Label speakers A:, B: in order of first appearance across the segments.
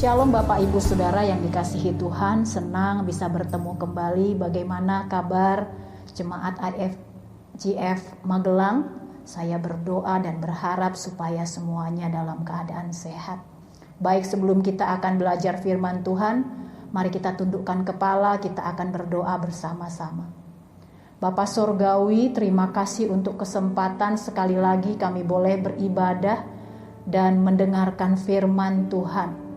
A: Shalom Bapak Ibu Saudara yang dikasihi Tuhan, senang bisa bertemu kembali. Bagaimana kabar Jemaat IFGF Magelang? Saya berdoa dan berharap supaya semuanya dalam keadaan sehat. Baik, sebelum kita akan belajar firman Tuhan, mari kita tundukkan kepala, kita akan berdoa bersama-sama. Bapak Sorgawi, terima kasih untuk kesempatan sekali lagi kami boleh beribadah dan mendengarkan firman Tuhan.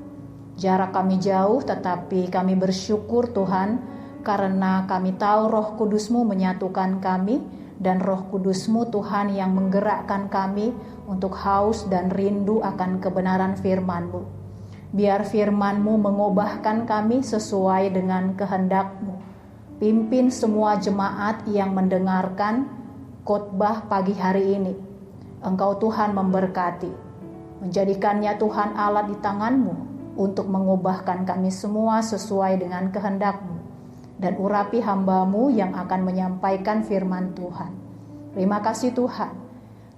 A: Jarak kami jauh, tetapi kami bersyukur Tuhan, karena kami tahu Roh Kudus-Mu menyatukan kami, dan Roh Kudus-Mu Tuhan yang menggerakkan kami untuk haus dan rindu akan kebenaran firman-Mu. Biar firman-Mu mengubahkan kami sesuai dengan kehendak-Mu. Pimpin semua jemaat yang mendengarkan khotbah pagi hari ini. Engkau Tuhan memberkati, menjadikannya Tuhan alat di tangan-Mu untuk mengubahkan kami semua sesuai dengan kehendak-Mu, dan urapi hamba-Mu yang akan menyampaikan firman Tuhan. Terima kasih Tuhan,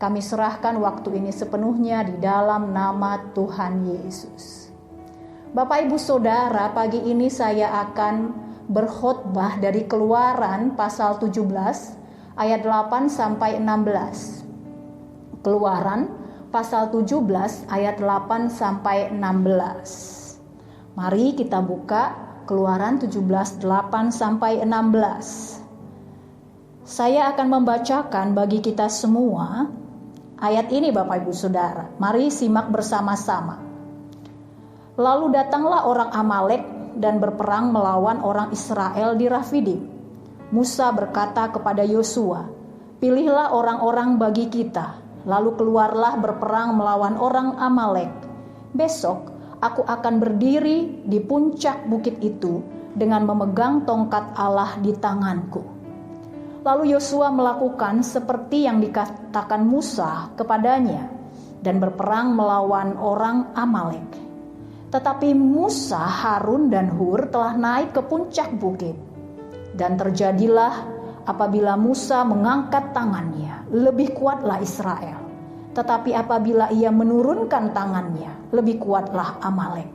A: kami serahkan waktu ini sepenuhnya di dalam nama Tuhan Yesus. Bapak Ibu Saudara, pagi ini saya akan berkhotbah dari Keluaran pasal 17 ayat 8 sampai 16. Keluaran pasal 17 ayat 8 sampai 16. Mari kita buka Keluaran 17 8 sampai 16. Saya akan membacakan bagi kita semua ayat ini Bapak Ibu Saudara. Mari simak bersama-sama. Lalu datanglah orang Amalek dan berperang melawan orang Israel di Rafidim. Musa berkata kepada Yosua, "Pilihlah orang-orang bagi kita, lalu keluarlah berperang melawan orang Amalek. Besok aku akan berdiri di puncak bukit itu dengan memegang tongkat Allah di tanganku." Lalu Yosua melakukan seperti yang dikatakan Musa kepadanya dan berperang melawan orang Amalek. Tetapi Musa, Harun dan Hur telah naik ke puncak bukit. Dan terjadilah apabila Musa mengangkat tangannya, lebih kuatlah Israel. Tetapi apabila ia menurunkan tangannya, lebih kuatlah Amalek.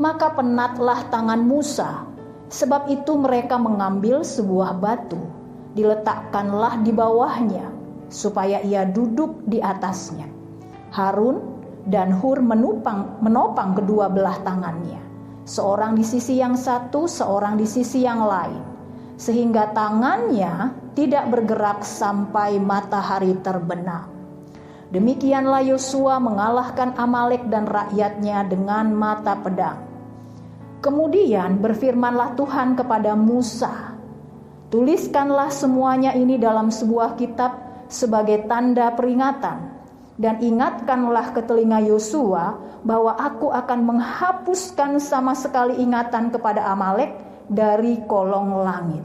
A: Maka penatlah tangan Musa, sebab itu mereka mengambil sebuah batu, diletakkanlah di bawahnya, supaya ia duduk di atasnya. Harun dan Hur menopang kedua belah tangannya, seorang di sisi yang satu, seorang di sisi yang lain, sehingga tangannya tidak bergerak sampai matahari terbenam. Demikianlah Yosua mengalahkan Amalek dan rakyatnya dengan mata pedang. Kemudian berfirmanlah Tuhan kepada Musa, "Tuliskanlah semuanya ini dalam sebuah kitab sebagai tanda peringatan, dan ingatkanlah ke telinga Yosua bahwa aku akan menghapuskan sama sekali ingatan kepada Amalek dari kolong langit."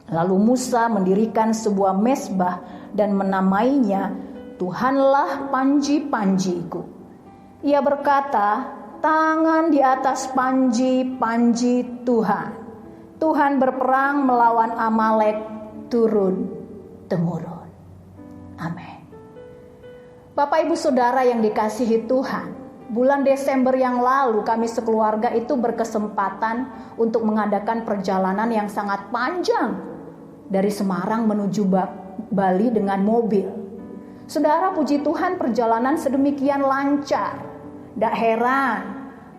A: Lalu Musa mendirikan sebuah mezbah dan menamainya Tuhanlah panji-panjiku. Ia berkata, tangan di atas panji-panji Tuhan. Tuhan berperang melawan Amalek turun-temurun. Amin. Bapak Ibu Saudara yang dikasihi Tuhan, bulan Desember yang lalu kami sekeluarga itu berkesempatan untuk mengadakan perjalanan yang sangat panjang dari Semarang menuju Bali dengan mobil. Saudara, puji Tuhan perjalanan sedemikian lancar. Tak heran,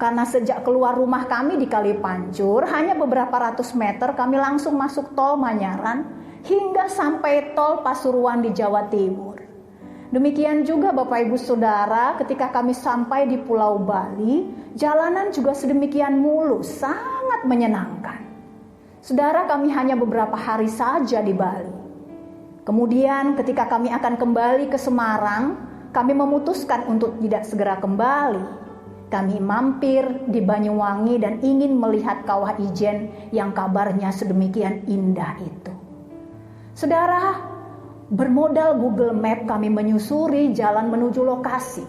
A: karena sejak keluar rumah kami di Kalipancur, hanya beberapa ratus meter kami langsung masuk tol Manyaran hingga sampai tol Pasuruan di Jawa Timur. Demikian juga Bapak Ibu Saudara, ketika kami sampai di Pulau Bali, jalanan juga sedemikian mulus, sangat menyenangkan. Saudara, kami hanya beberapa hari saja di Bali. Kemudian ketika kami akan kembali ke Semarang, kami memutuskan untuk tidak segera kembali. Kami mampir di Banyuwangi dan ingin melihat Kawah Ijen yang kabarnya sedemikian indah itu. Saudara, bermodal Google Map kami menyusuri jalan menuju lokasi.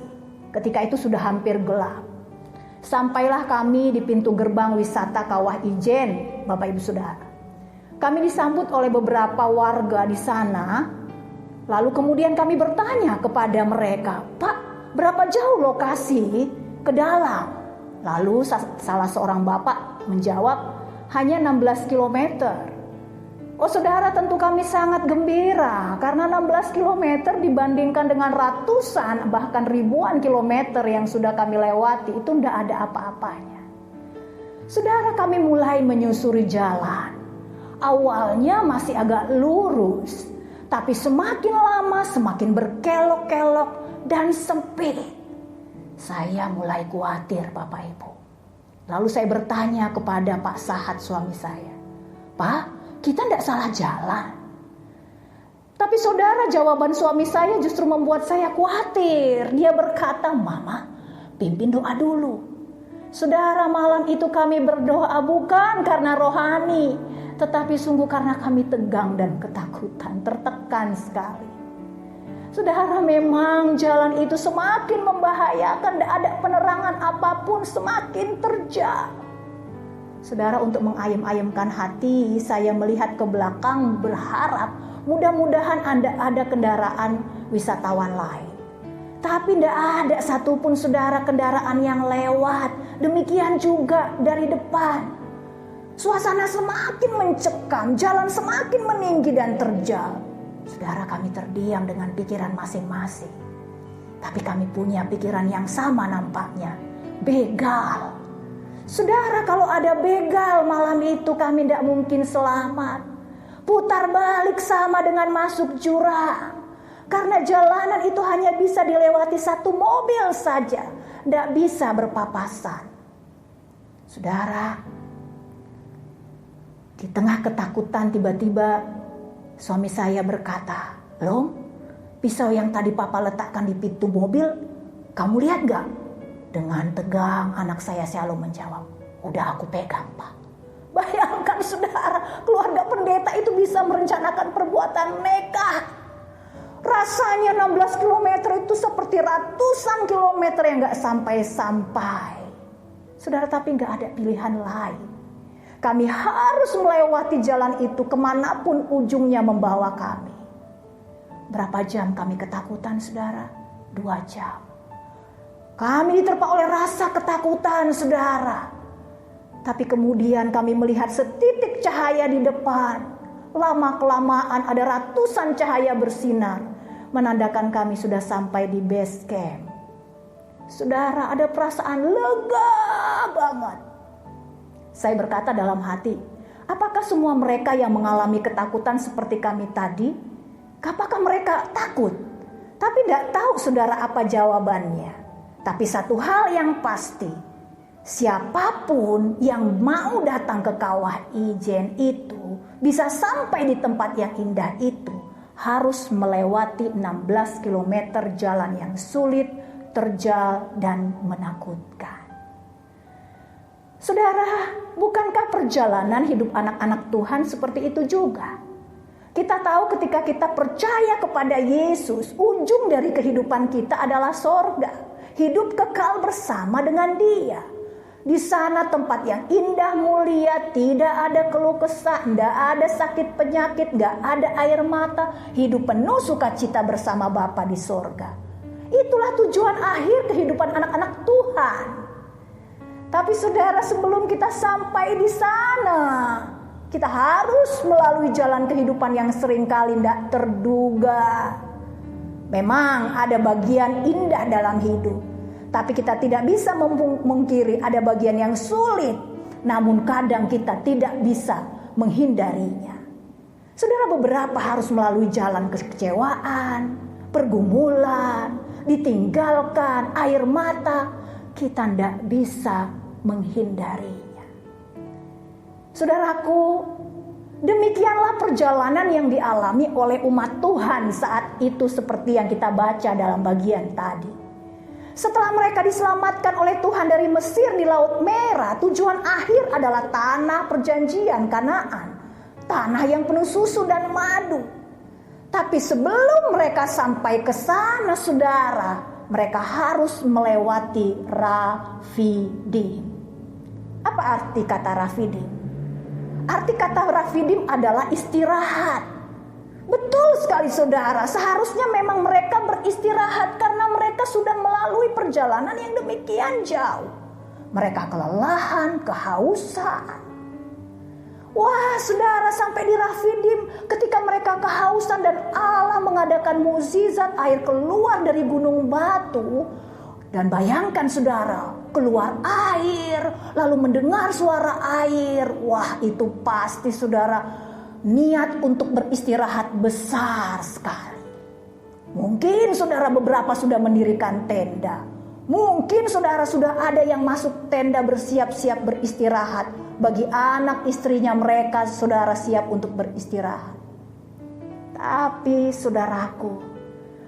A: Ketika itu sudah hampir gelap. Sampailah kami di pintu gerbang wisata Kawah Ijen, Bapak Ibu Saudara. Kami disambut oleh beberapa warga di sana. Lalu kemudian kami bertanya kepada mereka, "Pak, berapa jauh lokasi ke dalam?" Lalu salah seorang bapak menjawab, hanya 16 kilometer. Oh saudara, tentu kami sangat gembira karena 16 kilometer dibandingkan dengan ratusan bahkan ribuan kilometer yang sudah kami lewati itu tidak ada apa-apanya. Saudara, kami mulai menyusuri jalan. Awalnya masih agak lurus, tapi semakin lama semakin berkelok-kelok dan sempit. Saya mulai khawatir Bapak Ibu. Lalu saya bertanya kepada Pak Sahat suami saya, Pak, kita tidak salah jalan. Tapi saudara, jawaban suami saya justru membuat saya khawatir. Dia berkata, Mama, pimpin doa dulu. Saudara, malam itu kami berdoa bukan karena rohani, tetapi sungguh karena kami tegang dan ketakutan, tertekan sekali. Saudara, memang jalan itu semakin membahayakan, tidak ada penerangan apapun, semakin terjal. Saudara, untuk mengayem-ayemkan hati, saya melihat ke belakang berharap mudah-mudahan ada kendaraan wisatawan lain. Tapi tidak ada satupun saudara kendaraan yang lewat. Demikian juga dari depan. Suasana semakin mencekam, jalan semakin meninggi dan terjal. Saudara, kami terdiam dengan pikiran masing-masing. Tapi kami punya pikiran yang sama nampaknya. Begal. Saudara, kalau ada begal malam itu kami tidak mungkin selamat. Putar balik sama dengan masuk jurang. Karena jalanan itu hanya bisa dilewati satu mobil saja. Tidak bisa berpapasan. Saudara, di tengah ketakutan tiba-tiba suami saya berkata, Lom, pisau yang tadi papa letakkan di pintu mobil, kamu lihat gak? Dengan tegang anak saya selalu menjawab, udah aku pegang Pak. Bayangkan saudara, keluarga pendeta itu bisa merencanakan perbuatan nekat. Rasanya 16 km itu seperti ratusan kilometer yang gak sampai-sampai. Saudara, tapi gak ada pilihan lain. Kami harus melewati jalan itu kemanapun ujungnya membawa kami. Berapa jam kami ketakutan saudara? 2 jam. Kami diterpa oleh rasa ketakutan saudara. Tapi kemudian kami melihat setitik cahaya di depan. Lama-kelamaan ada ratusan cahaya bersinar. Menandakan kami sudah sampai di base camp. Saudara, ada perasaan lega banget. Saya berkata dalam hati, apakah semua mereka yang mengalami ketakutan seperti kami tadi? Apakah mereka takut? Tapi tidak tahu saudara apa jawabannya. Tapi satu hal yang pasti, siapapun yang mau datang ke Kawah Ijen itu bisa sampai di tempat yang indah itu harus melewati 16 km jalan yang sulit, terjal dan menakutkan. Saudara, bukankah perjalanan hidup anak-anak Tuhan seperti itu juga? Kita tahu ketika kita percaya kepada Yesus, ujung dari kehidupan kita adalah sorga. Hidup kekal bersama dengan Dia. Di sana tempat yang indah mulia, tidak ada keluh kesah, tidak ada sakit penyakit, tidak ada air mata. Hidup penuh sukacita bersama Bapa di sorga. Itulah tujuan akhir kehidupan anak-anak Tuhan. Tapi saudara, sebelum kita sampai di sana, kita harus melalui jalan kehidupan yang seringkali tidak terduga. Memang ada bagian indah dalam hidup, tapi kita tidak bisa memungkiri ada bagian yang sulit. Namun kadang kita tidak bisa menghindarinya. Saudara, beberapa harus melalui jalan kekecewaan, pergumulan, ditinggalkan, air mata. Kita tidak bisa menghindarinya. Saudaraku, demikianlah perjalanan yang dialami oleh umat Tuhan saat itu seperti yang kita baca dalam bagian tadi. Setelah mereka diselamatkan oleh Tuhan dari Mesir di Laut Merah, tujuan akhir adalah tanah perjanjian Kanaan, tanah yang penuh susu dan madu. Tapi sebelum mereka sampai ke sana, saudara, mereka harus melewati Rafidim. Apa arti kata Rafidim? Arti kata Rafidim adalah istirahat. Betul sekali saudara, seharusnya memang mereka beristirahat karena mereka sudah melalui perjalanan yang demikian jauh. Mereka kelelahan, kehausan. Wah, saudara, sampai di Rafidim ketika mereka kehausan dan Allah mengadakan mukjizat air keluar dari gunung batu. Dan bayangkan saudara, keluar air, lalu mendengar suara air. Wah, itu pasti saudara niat untuk beristirahat besar sekali. Mungkin saudara beberapa sudah mendirikan tenda. Mungkin saudara sudah ada yang masuk tenda bersiap-siap beristirahat. Bagi anak istrinya mereka saudara siap untuk beristirahat. Tapi saudaraku,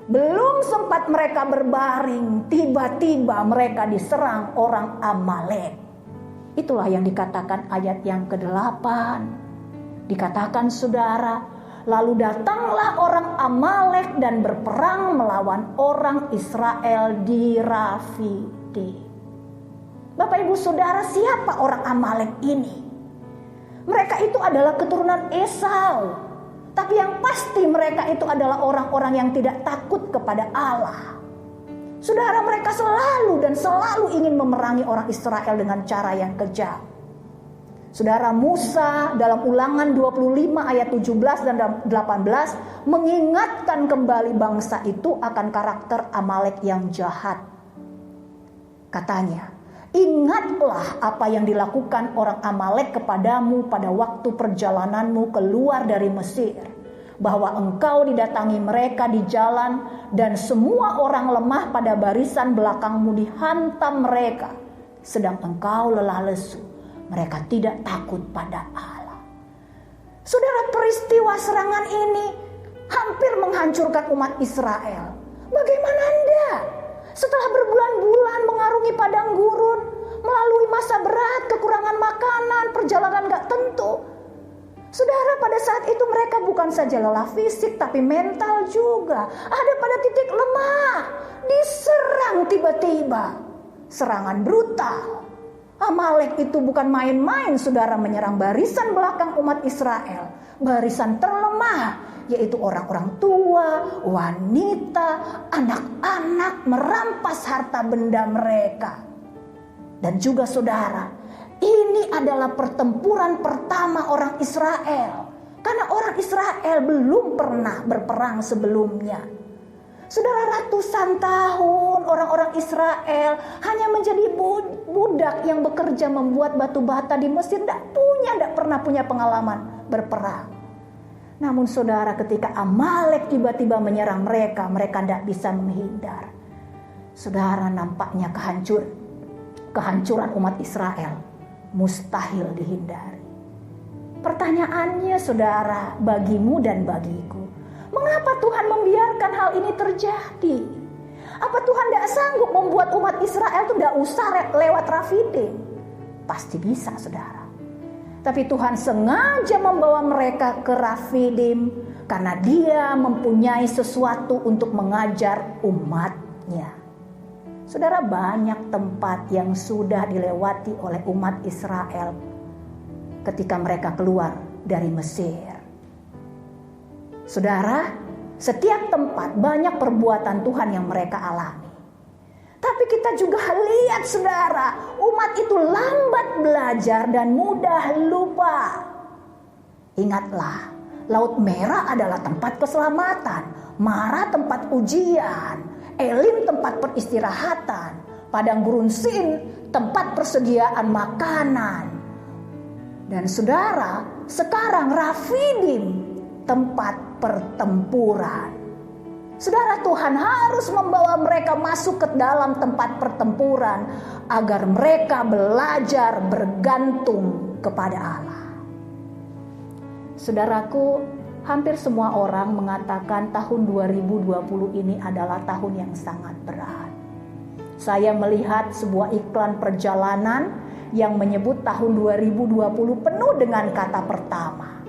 A: belum sempat mereka berbaring, tiba-tiba mereka diserang orang Amalek. Itulah yang dikatakan ayat yang ke-8. Dikatakan saudara, lalu datanglah orang Amalek dan berperang melawan orang Israel di Rafidim. Bapak ibu saudara, siapa orang Amalek ini? Mereka itu adalah keturunan Esau. Tapi yang pasti mereka itu adalah orang-orang yang tidak takut kepada Allah. Saudara, mereka selalu ingin memerangi orang Israel dengan cara yang kejam. Saudara, Musa dalam Ulangan 25 ayat 17 dan 18 mengingatkan kembali bangsa itu akan karakter Amalek yang jahat. Katanya, ingatlah apa yang dilakukan orang Amalek kepadamu pada waktu perjalananmu keluar dari Mesir, bahwa engkau didatangi mereka di jalan dan semua orang lemah pada barisan belakangmu dihantam mereka, sedang engkau lelah lesu. Mereka tidak takut pada Allah. Saudara, peristiwa serangan ini hampir menghancurkan umat Israel. Bagaimana Anda? Setelah berbulan-bulan mengarungi padang gurun, melalui masa berat, kekurangan makanan, perjalanan gak tentu. Saudara, pada saat itu mereka bukan saja lelah fisik, tapi mental juga. Ada pada titik lemah, diserang tiba-tiba. Serangan brutal. Amalek itu bukan main-main, saudara, menyerang barisan belakang umat Israel. Barisan terlemah, yaitu orang-orang tua, wanita, anak-anak, merampas harta benda mereka. Dan juga saudara, ini adalah pertempuran pertama orang Israel. Karena orang Israel belum pernah berperang sebelumnya. Saudara, ratusan tahun orang-orang Israel hanya menjadi budak yang bekerja membuat batu bata di Mesir. Tidak pernah punya pengalaman berperang. Namun saudara, ketika Amalek tiba-tiba menyerang mereka, mereka tidak bisa menghindar. Saudara, nampaknya kehancuran umat Israel mustahil dihindari. Pertanyaannya saudara, bagimu dan bagiku, mengapa Tuhan membiarkan hal ini terjadi? Apa Tuhan tidak sanggup membuat umat Israel itu tidak usah lewat Rafidim? Pasti bisa saudara. Tapi Tuhan sengaja membawa mereka ke Rafidim karena Dia mempunyai sesuatu untuk mengajar umatnya. Saudara, banyak tempat yang sudah dilewati oleh umat Israel ketika mereka keluar dari Mesir. Saudara, setiap tempat banyak perbuatan Tuhan yang mereka alami. Tapi kita juga lihat saudara, umat itu lambat belajar dan mudah lupa. Ingatlah, Laut Merah adalah tempat keselamatan, Mara tempat ujian, Elim tempat peristirahatan, Padang Gurun Sin tempat persediaan makanan. Dan saudara, sekarang Rafidim tempat pertempuran. Saudara, Tuhan harus membawa mereka masuk ke dalam tempat pertempuran agar mereka belajar bergantung kepada Allah. Saudaraku, hampir semua orang mengatakan tahun 2020 ini adalah tahun yang sangat berat. Saya melihat sebuah iklan perjalanan yang menyebut tahun 2020 penuh dengan kata pertama.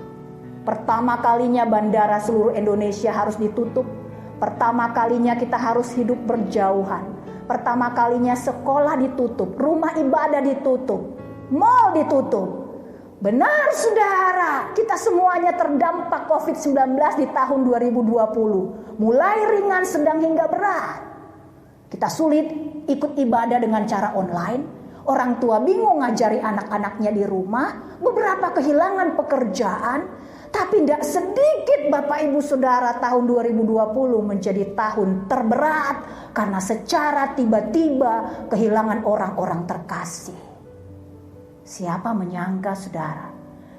A: Pertama kalinya bandara seluruh Indonesia harus ditutup. Pertama kalinya kita harus hidup berjauhan. Pertama kalinya sekolah ditutup, rumah ibadah ditutup, mal ditutup. Benar saudara, kita semuanya terdampak COVID-19 di tahun 2020. Mulai ringan, sedang hingga berat. Kita sulit ikut ibadah dengan cara online. Orang tua bingung ngajari anak-anaknya di rumah, beberapa kehilangan pekerjaan, tapi tidak sedikit Bapak Ibu Saudara tahun 2020 menjadi tahun terberat karena secara tiba-tiba kehilangan orang-orang terkasih. Siapa menyangka saudara,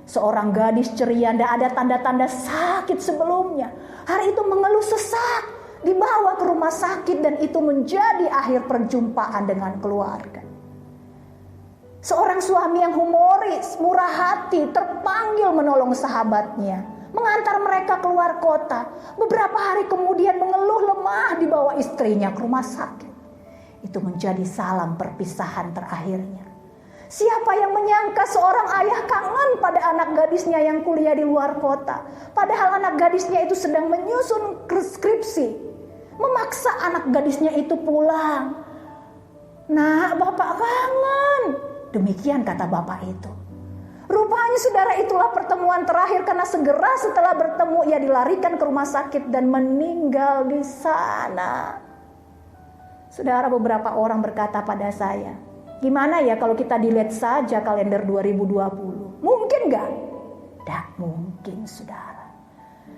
A: seorang gadis ceria, tidak ada tanda-tanda sakit sebelumnya, hari itu mengeluh sesak, dibawa ke rumah sakit dan itu menjadi akhir perjumpaan dengan keluarga. Seorang suami yang humoris, murah hati, terpanggil menolong sahabatnya, mengantar mereka keluar kota. Beberapa hari kemudian mengeluh lemah dibawa istrinya ke rumah sakit. Itu menjadi salam perpisahan terakhirnya. Siapa yang menyangka seorang ayah kangen pada anak gadisnya yang kuliah di luar kota. Padahal anak gadisnya itu sedang menyusun skripsi. Memaksa anak gadisnya itu pulang. Nah, Bapak kangen. Demikian kata bapak itu. Rupanya saudara itulah pertemuan terakhir karena segera setelah bertemu ia dilarikan ke rumah sakit dan meninggal di sana. Saudara, beberapa orang berkata pada saya, gimana ya kalau kita dilihat saja kalender 2020? Mungkin gak? Tidak mungkin saudara.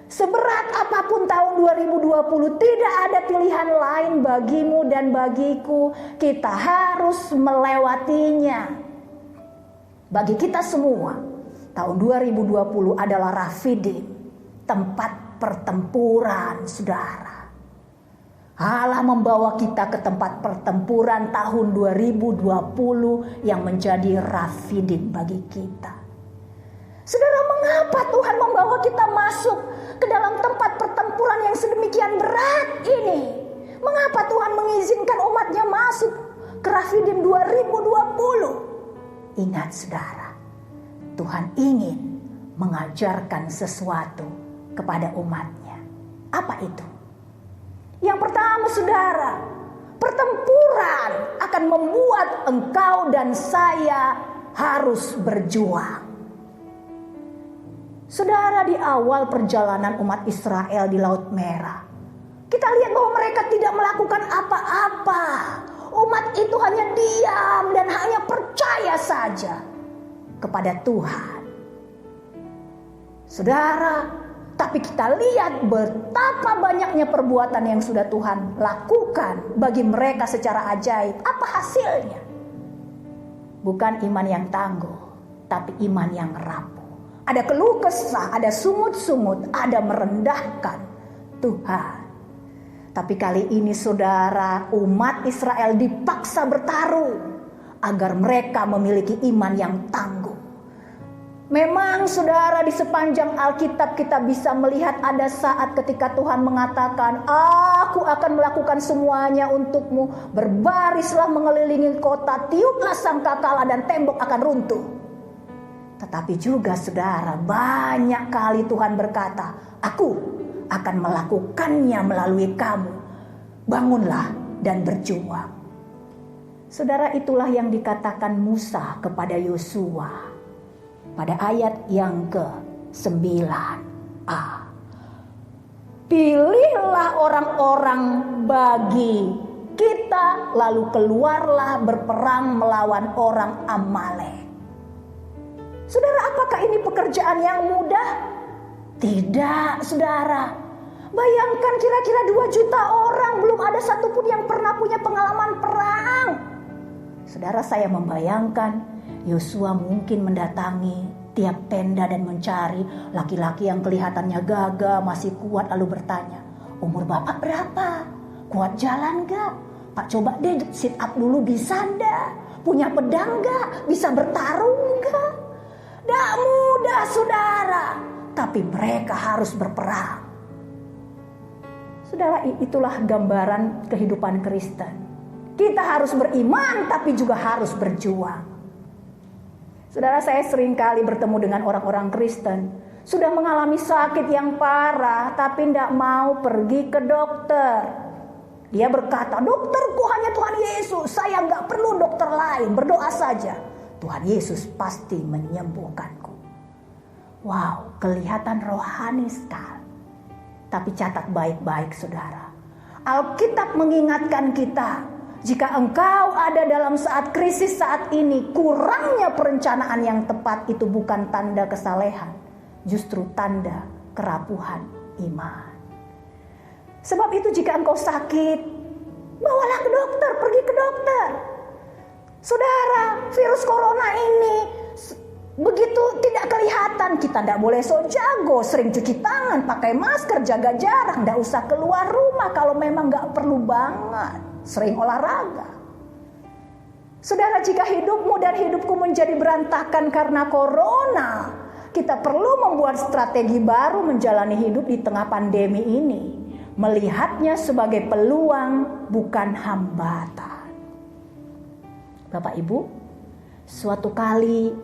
A: Seberat apapun tahun 2020, tidak ada pilihan lain bagimu dan bagiku. Kita harus melewatinya. Bagi kita semua, tahun 2020 adalah Rafidim, tempat pertempuran saudara. Allah membawa kita ke tempat pertempuran tahun 2020 yang menjadi Rafidim bagi kita. Saudara, mengapa Tuhan membawa kita masuk ke dalam tempat pertempuran yang sedemikian berat ini? Mengapa Tuhan mengizinkan umatnya masuk ke Rafidim 2020? Ingat saudara, Tuhan ingin mengajarkan sesuatu kepada umatnya. Apa itu? Yang pertama saudara, pertempuran akan membuat engkau dan saya harus berjuang. Saudara, di awal perjalanan umat Israel di Laut Merah, kita lihat bahwa mereka tidak melakukan apa-apa. Umat itu hanya diam dan hanya percaya saja kepada Tuhan. Saudara, tapi kita lihat betapa banyaknya perbuatan yang sudah Tuhan lakukan bagi mereka secara ajaib. Apa hasilnya? Bukan iman yang tangguh, tapi iman yang rapuh. Ada keluh kesah, ada sungut-sungut, ada merendahkan Tuhan. Tapi kali ini saudara, umat Israel dipaksa bertarung agar mereka memiliki iman yang tangguh. Memang saudara, di sepanjang Alkitab kita bisa melihat ada saat ketika Tuhan mengatakan, aku akan melakukan semuanya untukmu. Berbarislah mengelilingi kota, tiuplah sangkakala dan tembok akan runtuh. Tetapi juga saudara, banyak kali Tuhan berkata, aku akan melakukannya melalui kamu. Bangunlah dan berjuang. Saudara, itulah yang dikatakan Musa kepada Yosua pada ayat yang ke-9a. Pilihlah orang-orang bagi kita, lalu keluarlah berperang melawan orang Amalek. Saudara, apakah ini pekerjaan yang mudah? Tidak, saudara. Bayangkan kira-kira 2 juta orang, belum ada satupun yang pernah punya pengalaman perang. Saudara, saya membayangkan Yosua mungkin mendatangi tiap tenda dan mencari laki-laki yang kelihatannya gagah, masih kuat, lalu bertanya, umur bapak berapa? Kuat jalan gak? Pak, coba deh sit up dulu, bisa ndak? Punya pedang gak? Bisa bertarung gak? Tidak mudah saudara, tapi mereka harus berperang. Saudara, itulah gambaran kehidupan Kristen. Kita harus beriman tapi juga harus berjuang. Saudara, saya sering kali bertemu dengan orang-orang Kristen, sudah mengalami sakit yang parah tapi tidak mau pergi ke dokter. Dia berkata, dokterku hanya Tuhan Yesus, saya nggak perlu dokter lain, berdoa saja, Tuhan Yesus pasti menyembuhkanku. Wow, kelihatan rohani sekali. Tapi catat baik-baik saudara, Alkitab mengingatkan kita, Jika engkau ada dalam saat krisis saat ini, kurangnya perencanaan yang tepat itu bukan tanda kesalehan, justru tanda kerapuhan iman. Sebab itu jika engkau sakit, bawalah ke dokter, pergi ke dokter. Saudara, virus corona ini begitu tidak kelihatan. Kita tidak boleh sok jago, sering cuci tangan, pakai masker, jaga jarak, tidak usah keluar rumah kalau memang gak perlu banget. Sering olahraga. Saudara, jika hidupmu dan hidupku menjadi berantakan karena corona, kita perlu membuat strategi baru menjalani hidup di tengah pandemi ini. Melihatnya sebagai peluang, bukan hambatan. Bapak Ibu, suatu kali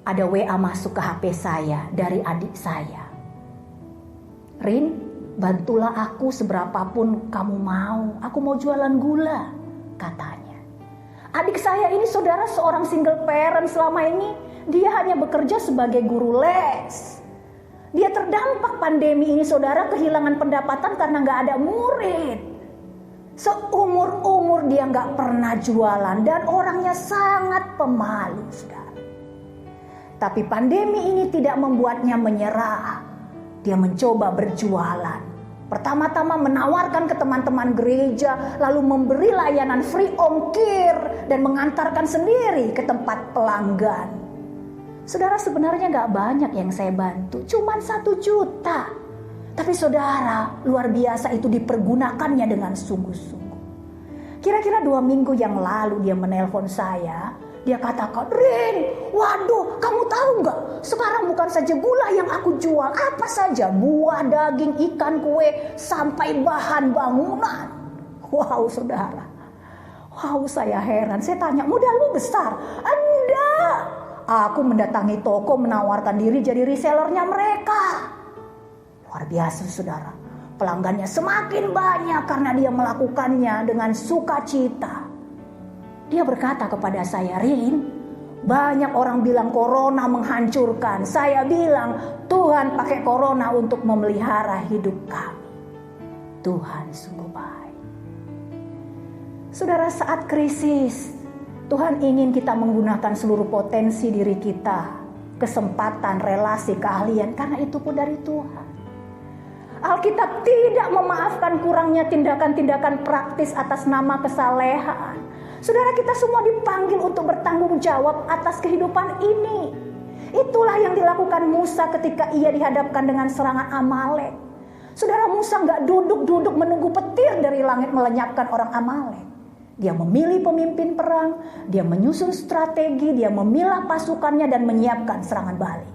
A: ada WA masuk ke HP saya dari adik saya. Rin, bantulah aku seberapapun kamu mau. Aku mau jualan gula, katanya. Adik saya ini saudara seorang single parent. Selama ini dia hanya bekerja sebagai guru les. Dia terdampak pandemi ini saudara, kehilangan pendapatan karena gak ada murid. Seumur-umur dia gak pernah jualan dan orangnya sangat pemalu, saudara. Tapi pandemi ini tidak membuatnya menyerah. Dia mencoba berjualan. Pertama-tama menawarkan ke teman-teman gereja, lalu memberi layanan free ongkir dan mengantarkan sendiri ke tempat pelanggan. Saudara, sebenarnya gak banyak yang saya bantu, cuman 1 juta. Tapi saudara, luar biasa itu dipergunakannya dengan sungguh-sungguh. Kira-kira 2 minggu yang lalu dia menelpon saya. Dia katakan, Rin, waduh, kamu tahu gak? Sekarang bukan saja gula yang aku jual, apa saja, buah, daging, ikan, kue, sampai bahan bangunan. Wow, saudara. Wow, saya heran. Saya tanya, modalmu besar? Enggak. Aku mendatangi toko, menawarkan diri jadi resellernya mereka. Luar biasa, saudara. Pelanggannya semakin banyak karena dia melakukannya dengan sukacita. Dia berkata kepada saya, Rin, banyak orang bilang corona menghancurkan. Saya bilang Tuhan pakai corona untuk memelihara hidup kami. Tuhan sungguh baik. Saudara, saat krisis, Tuhan ingin kita menggunakan seluruh potensi diri kita, kesempatan, relasi, keahlian, karena itu pun dari Tuhan. Alkitab tidak memaafkan kurangnya tindakan-tindakan praktis atas nama kesalehan. Saudara, kita semua dipanggil untuk bertanggung jawab atas kehidupan ini. Itulah yang dilakukan Musa ketika ia dihadapkan dengan serangan Amalek. Saudara, Musa gak duduk-duduk menunggu petir dari langit melenyapkan orang Amalek. Dia memilih pemimpin perang, dia menyusun strategi, dia memilah pasukannya dan menyiapkan serangan balik.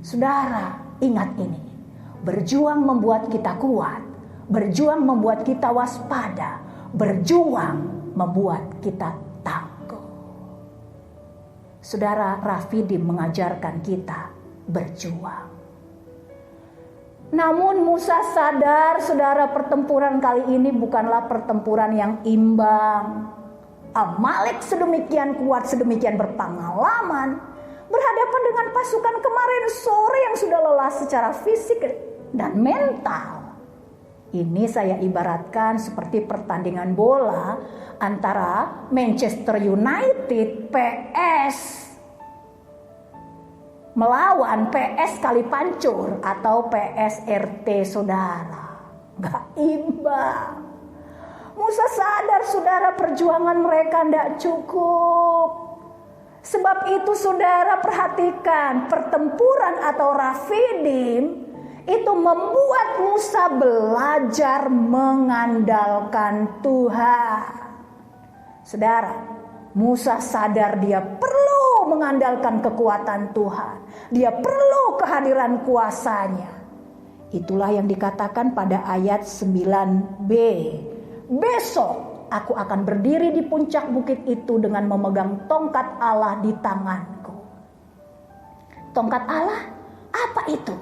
A: Saudara, ingat ini. Berjuang membuat kita kuat. Berjuang membuat kita waspada. Berjuang membuat kita tangguh. Saudara, Rafidim mengajarkan kita berjuang. Namun Musa sadar, saudara, pertempuran kali ini bukanlah pertempuran yang imbang. Amalek sedemikian kuat, sedemikian berpengalaman, berhadapan dengan pasukan kemarin sore yang sudah lelah secara fisik dan mental. Ini saya ibaratkan seperti pertandingan bola antara Manchester United PS melawan PS Kalipancur atau PSRT, saudara. Gak imbang. Musa sadar, saudara, perjuangan mereka tidak cukup. Sebab itu, saudara, perhatikan, pertempuran atau Rafidim itu membuat Musa belajar mengandalkan Tuhan. Saudara, Musa sadar dia perlu mengandalkan kekuatan Tuhan. Dia perlu kehadiran kuasanya. Itulah yang dikatakan pada ayat 9b. Besok aku akan berdiri di puncak bukit itu dengan memegang tongkat Allah di tanganku. Tongkat Allah, apa itu?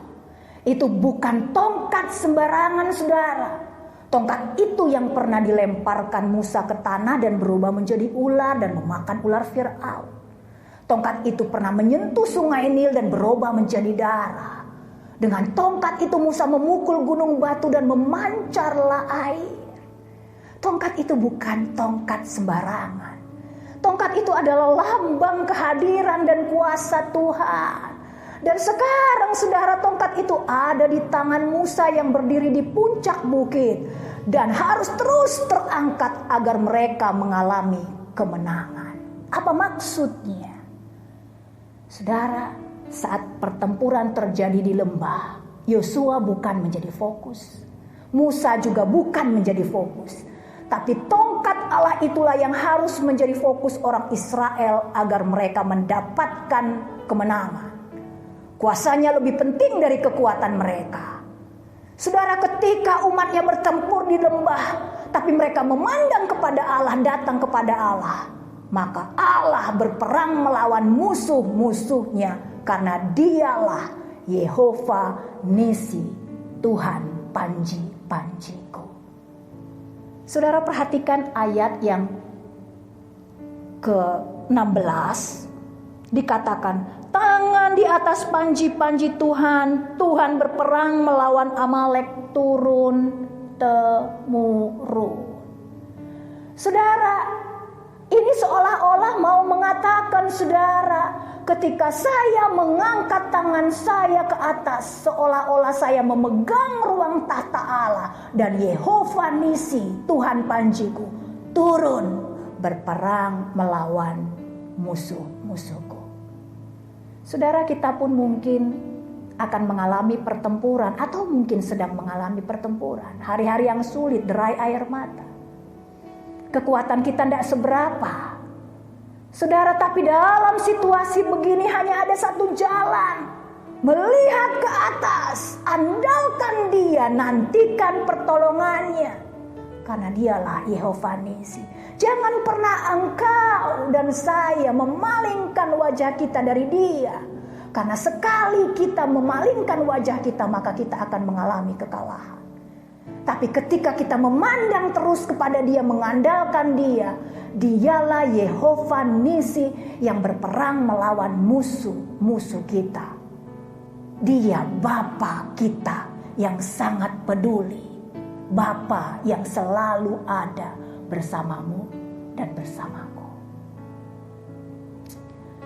A: Itu bukan tongkat sembarangan, saudara. Tongkat itu yang pernah dilemparkan Musa ke tanah dan berubah menjadi ular dan memakan ular Fir'aun. Tongkat itu pernah menyentuh sungai Nil dan berubah menjadi darah. Dengan tongkat itu Musa memukul gunung batu dan memancarlah air. Tongkat itu bukan tongkat sembarangan. Tongkat itu adalah lambang kehadiran dan kuasa Tuhan. Dan sekarang saudara, tongkat itu ada di tangan Musa yang berdiri di puncak bukit. Dan harus terus terangkat agar mereka mengalami kemenangan. Apa maksudnya? Saudara, saat pertempuran terjadi di lembah, Yosua bukan menjadi fokus. Musa juga bukan menjadi fokus. Tapi tongkat Allah itulah yang harus menjadi fokus orang Israel agar mereka mendapatkan kemenangan. Kuasanya lebih penting dari kekuatan mereka. Saudara, ketika umatnya bertempur di lembah, tapi mereka memandang kepada Allah, datang kepada Allah, maka Allah berperang melawan musuh-musuhnya, karena dialah Yehova Nisi, Tuhan panji-panjiku. Saudara, perhatikan ayat yang ke-16. Dikatakan, tangan di atas panji-panji Tuhan, Tuhan berperang melawan Amalek turun temurun. Saudara, ini seolah-olah mau mengatakan, saudara, ketika saya mengangkat tangan saya ke atas, seolah-olah saya memegang ruang tahta Allah, dan Yehova Nisi, Tuhan panjiku, turun berperang melawan musuh-musuhku. Saudara, kita pun mungkin akan mengalami pertempuran, atau mungkin sedang mengalami pertempuran. Hari-hari yang sulit, derai air mata. Kekuatan kita tidak seberapa. Saudara, tapi dalam situasi begini hanya ada satu jalan. Melihat ke atas, andalkan Dia, nantikan pertolongannya. Karena Dialah Yehova Nisi. Jangan pernah engkau dan saya memalingkan wajah kita dari Dia. Karena sekali kita memalingkan wajah kita, maka kita akan mengalami kekalahan. Tapi ketika kita memandang terus kepada Dia, mengandalkan Dia, Dialah Yehova Nisi yang berperang melawan musuh-musuh kita. Dia Bapa kita yang sangat peduli. Bapa yang selalu ada bersamamu dan bersamaku.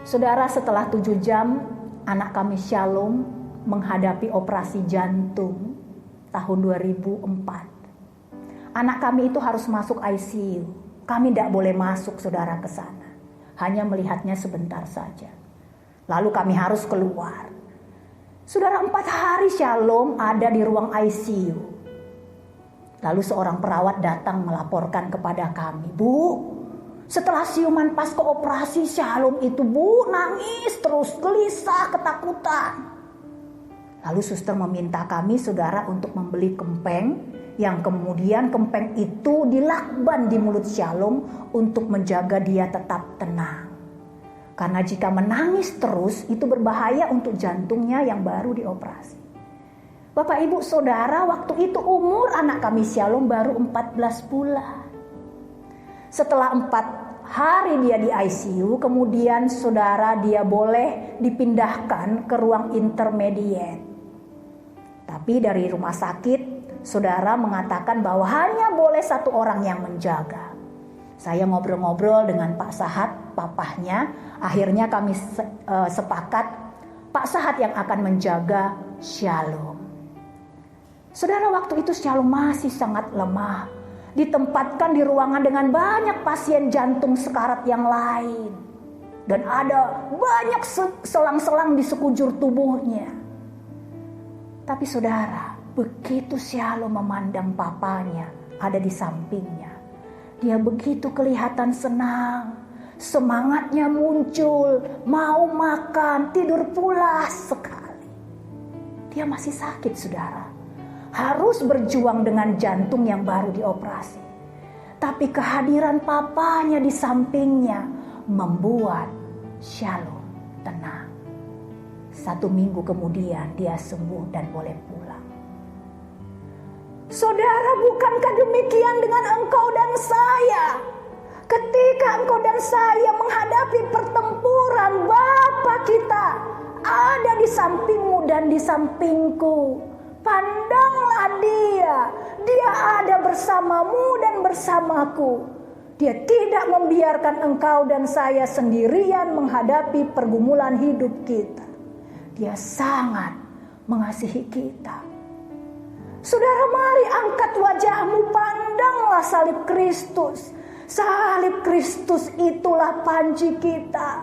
A: Saudara, setelah 7 jam anak kami Shalom menghadapi operasi jantung tahun 2004. Anak kami itu harus masuk ICU. Kami tidak boleh masuk, saudara, ke sana. Hanya melihatnya sebentar saja. Lalu kami harus keluar. Saudara, 4 hari Shalom ada di ruang ICU. Lalu seorang perawat datang melaporkan kepada kami, Bu, setelah siuman pasca operasi Shalom itu, Bu, nangis terus, gelisah, ketakutan. Lalu suster meminta kami, saudara, untuk membeli kempeng, yang kemudian kempeng itu dilakban di mulut Shalom untuk menjaga dia tetap tenang. Karena jika menangis terus, itu berbahaya untuk jantungnya yang baru dioperasi. Bapak, Ibu, Saudara, waktu itu umur anak kami Shalom baru 14 bulan. Setelah 4 hari dia di ICU, kemudian saudara, dia boleh dipindahkan ke ruang intermediate. Tapi dari rumah sakit, saudara mengatakan bahwa hanya boleh 1 orang yang menjaga. Saya ngobrol-ngobrol dengan Pak Sahat, papahnya. Akhirnya kami sepakat Pak Sahat yang akan menjaga Shalom. Saudara, waktu itu Shalom masih sangat lemah. Ditempatkan di ruangan dengan banyak pasien jantung sekarat yang lain. Dan ada banyak selang-selang di sekujur tubuhnya. Tapi saudara, begitu Shalom memandang papanya ada di sampingnya, dia begitu kelihatan senang. Semangatnya muncul, mau makan, tidur pulas sekali. Dia masih sakit, saudara. Harus berjuang dengan jantung yang baru dioperasi. Tapi kehadiran papanya di sampingnya membuat Shalom tenang. 1 minggu kemudian dia sembuh dan boleh pulang. Saudara, bukankah demikian dengan engkau dan saya? Ketika engkau dan saya menghadapi pertempuran, Bapa kita ada di sampingmu dan di sampingku.
B: Pandanglah dia ada bersamamu dan bersamaku. Dia tidak membiarkan engkau dan saya sendirian menghadapi pergumulan hidup kita. Dia sangat mengasihi kita. Saudara, mari angkat wajahmu, pandanglah salib Kristus. Salib Kristus itulah panji kita.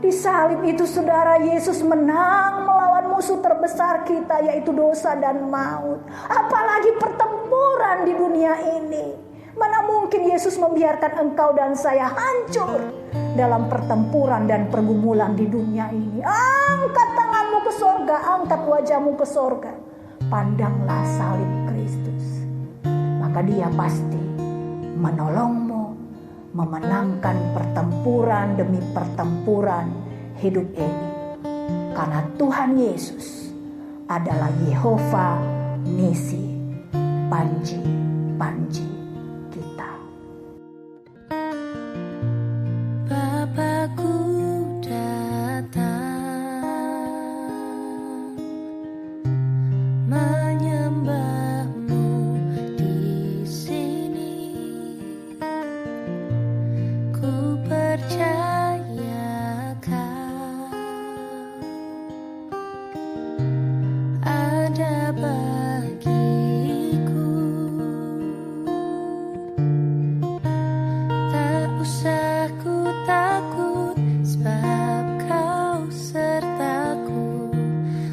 B: Di salib itu saudara, Yesus menang melawan musuh terbesar kita, yaitu dosa dan maut. Apalagi pertempuran di dunia ini. Mana mungkin Yesus membiarkan engkau dan saya hancur dalam pertempuran dan pergumulan di dunia ini. Angkat tanganmu ke sorga, angkat wajahmu ke sorga. Pandanglah salib Kristus. Maka dia pasti menolongmu memenangkan pertempuran demi pertempuran hidup ini. Karena Tuhan Yesus adalah Yehova Nisi, panji kita.
C: Bapakku datang menyembahmu di sini. Ku percaya kau ada bagiku. Tak usah ku takut, sebab kau sertaku.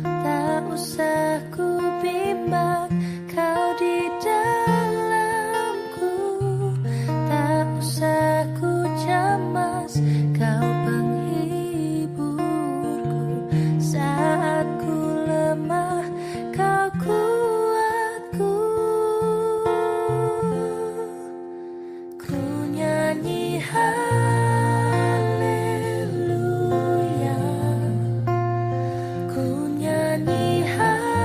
C: Tak usah ku bimbang, kau di dalamku. Tak usah ku cemas, kau penghiburku. Saat ku lemah, kau kuatku. Ku nyanyi haleluya, ku nyanyi haleluya.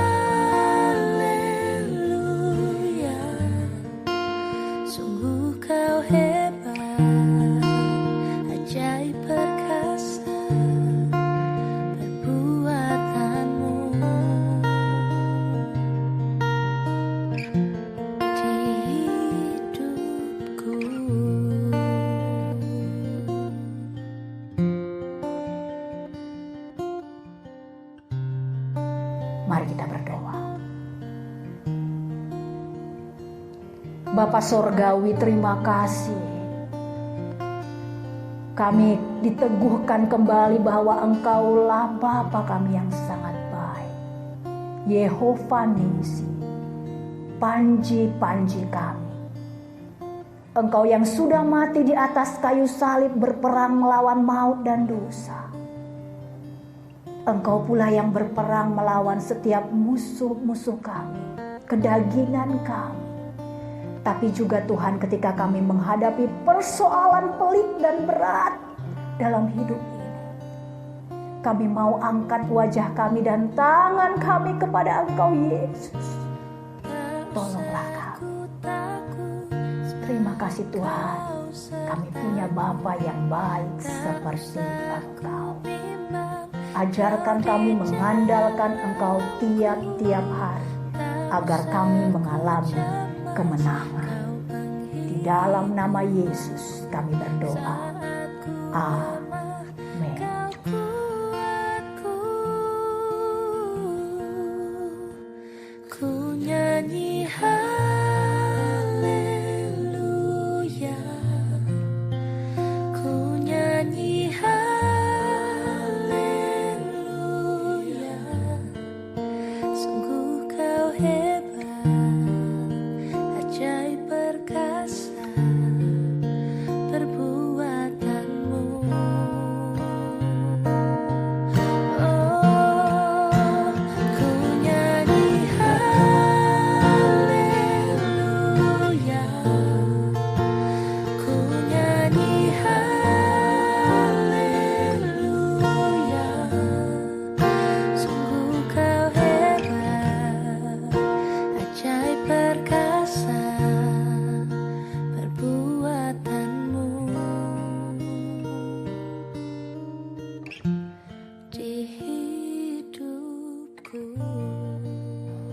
C: Sungguh kau hebat, ajaib perkasa perbuatanmu di hidupku.
B: Mari kita berdoa. Bapa Sorgawi, terima kasih. Kami diteguhkan kembali bahwa Engkaulah Bapa kami yang sangat baik. Yehova Nisi, panji kami. Engkau yang sudah mati di atas kayu salib berperang melawan maut dan dosa. Engkau pula yang berperang melawan setiap musuh-musuh kami, kedagingan kami. Tapi juga Tuhan, ketika kami menghadapi persoalan pelik dan berat dalam hidup ini, kami mau angkat wajah kami dan tangan kami kepada Engkau Yesus. Tolonglah kami. Terima kasih Tuhan, kami punya Bapa yang baik seperti Engkau. Ajarkan kami mengandalkan Engkau tiap-tiap hari, agar kami mengalami kemenangan. Di dalam nama Yesus kami berdoa. Amin.
C: Ku nyanyi haleluya, ku nyanyi haleluya. Sungguh kau hebat, ajaib perkasa perbuatanmu.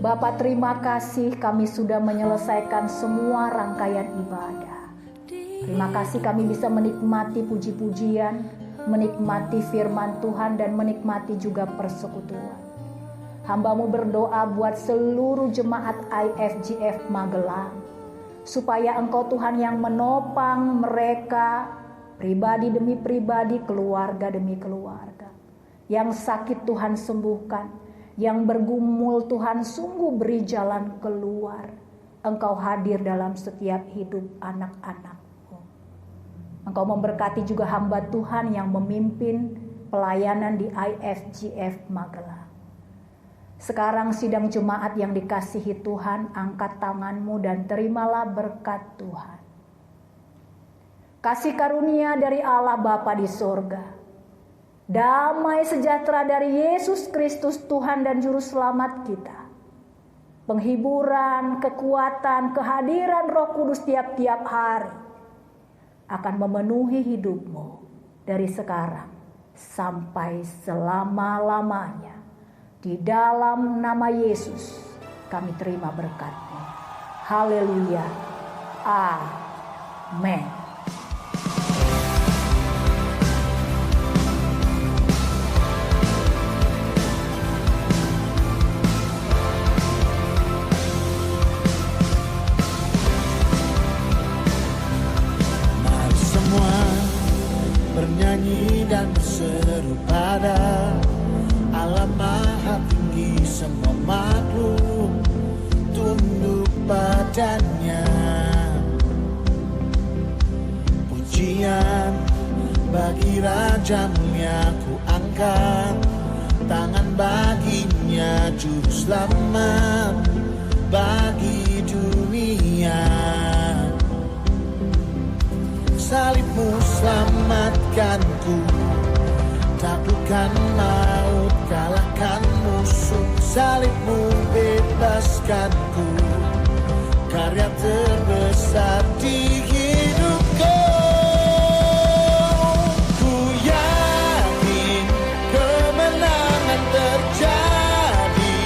B: Bapa, terima kasih kami sudah menyelesaikan semua rangkaian ibadah. Terima kasih kami bisa menikmati puji-pujian, menikmati firman Tuhan, dan menikmati juga persekutuan. Hamba-Mu berdoa buat seluruh jemaat IFGF Magelang, supaya Engkau Tuhan yang menopang mereka, pribadi demi pribadi, keluarga demi keluarga. Yang sakit Tuhan sembuhkan, yang bergumul Tuhan sungguh beri jalan keluar. Engkau hadir dalam setiap hidup anak-anak-Mu. Engkau memberkati juga hamba Tuhan yang memimpin pelayanan di IFGF Magelang. Sekarang sidang jemaat yang dikasihi Tuhan, angkat tangan-Mu dan terimalah berkat Tuhan. Kasih karunia dari Allah Bapa di sorga, damai sejahtera dari Yesus Kristus Tuhan dan Juru Selamat kita, penghiburan, kekuatan, kehadiran Roh Kudus tiap-tiap hari akan memenuhi hidupmu dari sekarang sampai selama-lamanya. Di dalam nama Yesus kami terima berkat-Mu. Haleluya. Amin.
D: Mari semua bernyanyi dan berseru pada Allah Maha Tinggi, semua makhluk tunduk padanya. Pujian bagi Raja mulia, ku angkat tangan baginya, Juru Selamat bagi dunia. Salibmu selamatkanku, taklukkan maut, kalahkan musuh. Salibmu bebaskanku, karya terbesar di hidupku. Ku yakin kemenangan terjadi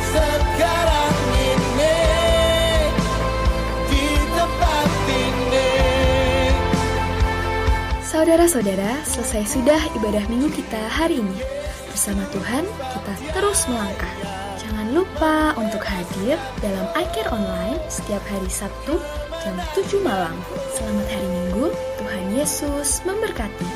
D: sekarang ini, di tempat ini.
E: Saudara-saudara, selesai sudah ibadah minggu kita hari ini. Bersama Tuhan, kita terus melangkah. Jangan lupa untuk hadir dalam iCare Online setiap hari Sabtu jam 7 malam. Selamat hari Minggu, Tuhan Yesus memberkati.